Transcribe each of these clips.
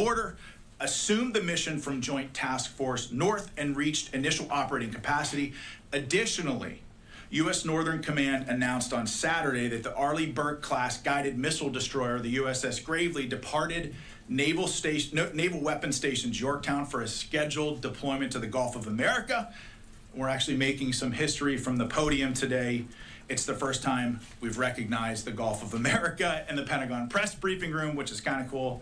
border, assumed the mission from Joint Task Force North and reached initial operating capacity. Additionally, U.S. Northern Command announced on Saturday that the Arleigh Burke-class guided missile destroyer, the USS Gravely, departed Naval Weapons Station Yorktown for a scheduled deployment to the Gulf of America. We're actually making some history from the podium today. It's the first time we've recognized the Gulf of America in the Pentagon press briefing room, which is kind of cool.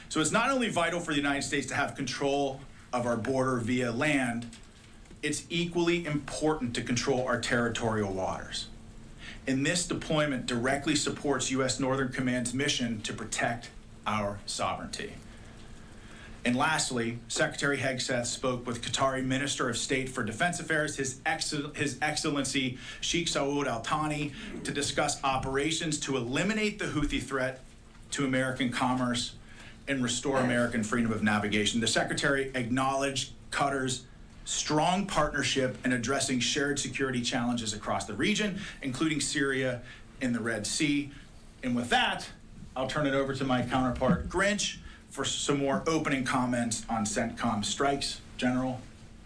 So it's not only vital for the United States to have control of our border via land, it's equally important to control our territorial waters. And this deployment directly supports U.S. Northern Command's mission to protect our sovereignty. And lastly, Secretary Hegseth spoke with Qatari Minister of State for Defense Affairs, His Excellency Sheikh Saud Al Thani, to discuss operations to eliminate the Houthi threat to American commerce and restore American freedom of navigation. The Secretary acknowledged Qatar's strong partnership in addressing shared security challenges across the region, including Syria and the Red Sea. And with that, I'll turn it over to my counterpart, Grinch, for some more opening comments on CENTCOM strikes. General,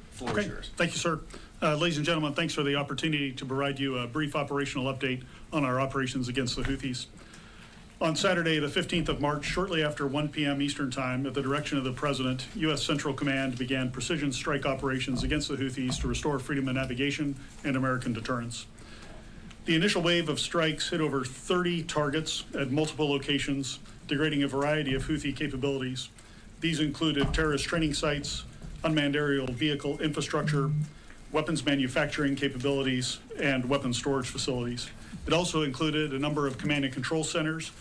floor is yours. Thank you, sir. Ladies and gentlemen, thanks for the opportunity to provide you a brief operational update on our operations against the Houthis. On Saturday, the 15th of March, shortly after 1 p.m. Eastern Time, at the direction of the President, U.S. Central Command began precision strike operations against the Houthis to restore freedom of navigation and American deterrence. The initial wave of strikes hit over 30 targets at multiple locations, degrading a variety of Houthi capabilities. These included terrorist training sites, unmanned aerial vehicle infrastructure, weapons manufacturing capabilities, and weapons storage facilities. It also included a number of command and control centers,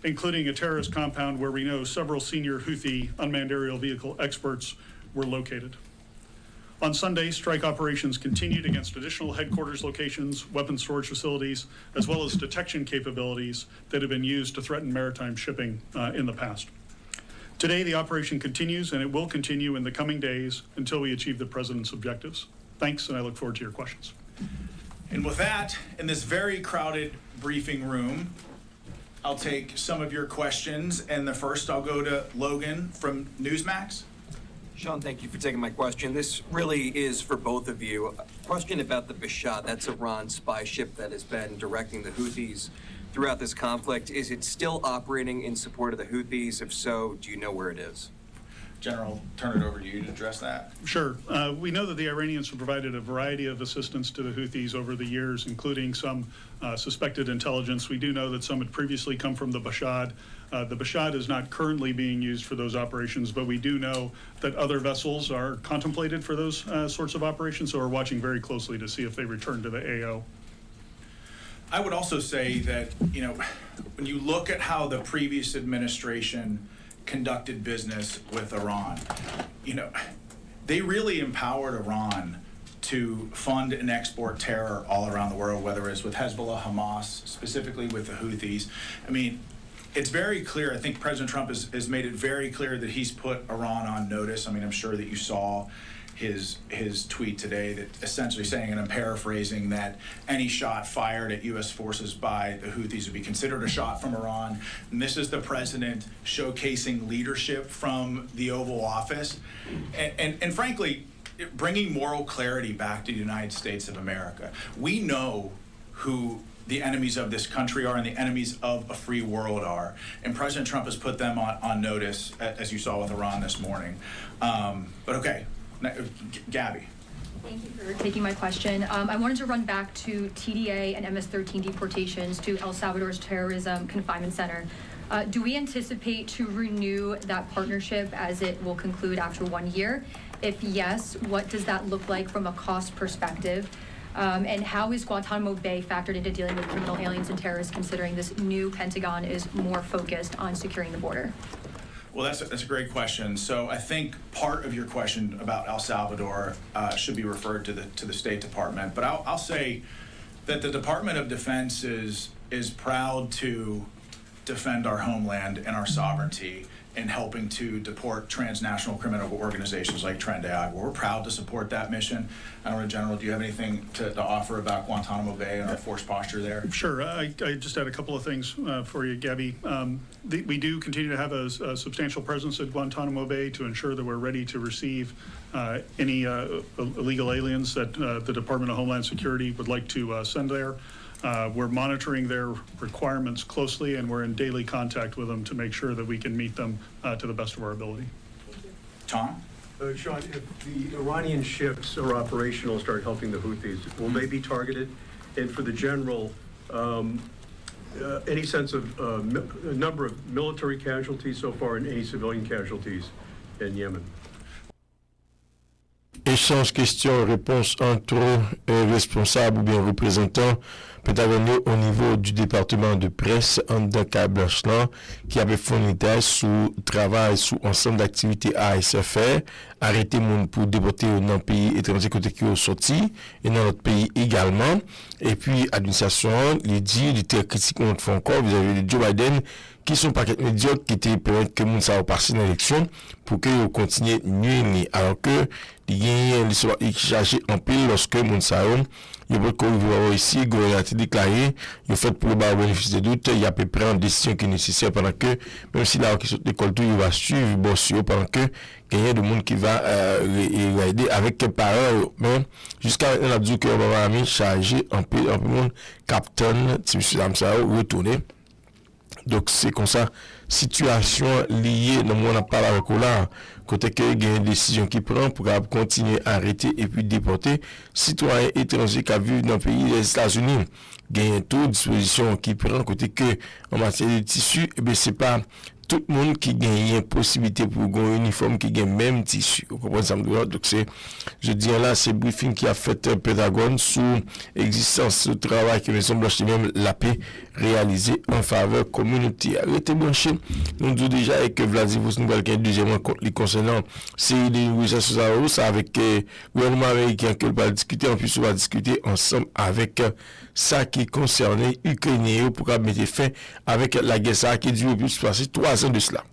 including a terrorist compound where we know several senior Houthi unmanned aerial vehicle experts were located. On Sunday, strike operations continued against additional headquarters locations, weapons storage facilities, as well as detection capabilities that have been used to threaten maritime shipping in the past. Today, the operation continues, and it will continue in the coming days until we achieve the President's objectives. Thanks, and I look forward to your questions. And with that, in this very crowded briefing room, I'll take some of your questions, and the first I'll go to Logan from Newsmax. Sean, thank you for taking my question. This really is for both of you. A question about the Bashad, that's Iran's spy ship that has been directing the Houthis throughout this conflict. Is it still operating in support of the Houthis? If so, do you know where it is? General, turn it over to you to address that. Sure. We know that the Iranians have provided a variety of assistance to the Houthis over the years, including some suspected intelligence. We do know that some had previously come from the Bashad. The Bashad is not currently being used for those operations, but we do know that other vessels are contemplated for those sorts of operations, so we're watching very closely to see if they return to the AO. I would also say that, you know, when you look at how the previous administration conducted business with Iran, you know, they really empowered Iran to fund and export terror all around the world, whether it's with Hezbollah, Hamas, specifically with the Houthis. I mean, it's very clear. I think President Trump has made it very clear that he's put Iran on notice. I mean, I'm sure that you saw his tweet today that essentially saying, and I'm paraphrasing, that any shot fired at U.S. forces by the Houthis would be considered a shot from Iran. And this is the president showcasing leadership from the Oval Office and frankly, bringing moral clarity back to the United States of America. We know who the enemies of this country are and the enemies of a free world are. And President Trump has put them on notice, as you saw with Iran this morning. But okay. Gabby. Thank you for taking my question. I wanted to run back to TDA and MS-13 deportations to El Salvador's Terrorism Confinement Center. Do we anticipate to renew that partnership as it will conclude after 1 year? If yes, what does that look like from a cost perspective? And how is Guantanamo Bay factored into dealing with criminal aliens and terrorists, considering this new Pentagon is more focused on securing the border? Well, that's a great question. So I think part of your question about El Salvador should be referred to the State Department. But I'll say that the Department of Defense is proud to defend our homeland and our sovereignty. in helping to deport transnational criminal organizations like Tren de Agua. We're proud to support that mission. I don't know, General, do you have anything to offer about Guantanamo Bay and our force posture there? Sure. I just had a couple of things for you, Gabby. We do continue to have a substantial presence at Guantanamo Bay to ensure that we're ready to receive any illegal aliens that the Department of Homeland Security would like to send there. We're monitoring their requirements closely, and we're in daily contact with them to make sure that we can meet them to the best of our ability. Tom? Sean, if the Iranian ships are operational and start helping the Houthis, will they be targeted? And for the general, any sense of number of military casualties so far and any civilian casualties in Yemen? Échange questions-réponses entre responsables ou bien représentants pentagoniaux au niveau du département de presse en Blanche-Lan qui avait fourni détails sur travail sur ensemble d'activités ASFR, arrêté pour déporter dans le pays étranger côté qui est sorti et dans notre pays également. Et puis, l'administration, il dit, il était critique contre encore vis-à-vis de Joe Biden qui sont paquets médiocres qui étaient permettre que moun ça passer dans l'élection pour que vous continuez nuire alors que il y a une chargé en pile lorsque moun ça il y a beaucoup de ici gouvernement a déclaré il fait pour le bénéfice de doute il y a à peu près une décision qui est nécessaire pendant que même si là qui sont l'école tout il va suivre boss pendant que il y a de monde qui va aider avec parents mais jusqu'à maintenant on a dit que on va charger en pile monde capitaine Tim ça retourner. Donc c'est comme ça situation liée dans mon appel avec là côté que il y a une décision qui prend pour continuer à arrêter et puis déporter citoyens étrangers qui vivent dans le pays des États-Unis. Il y a toute disposition qui prend côté que en matière de tissu et bien c'est pas tout le monde qui gagne une possibilité pour un uniforme qui gagne même tissu. Vous comprenez ça? Donc c'est, je dis là, c'est briefing qui a fait un Pentagone sur l'existence du travail que Maison Blanche même la paix réalisé en faveur communauté. Arrêtez branché. Nous disons déjà que Vladimir Nouvelle qui est deuxième rencontre les concernant c'est des négociations ça avec le gouvernement américain que va discuter en plus on va discuter ensemble avec ça qui concernait Ukrainiens pour mettre fin avec la guerre ça qui dure plus passer 3 ans de cela.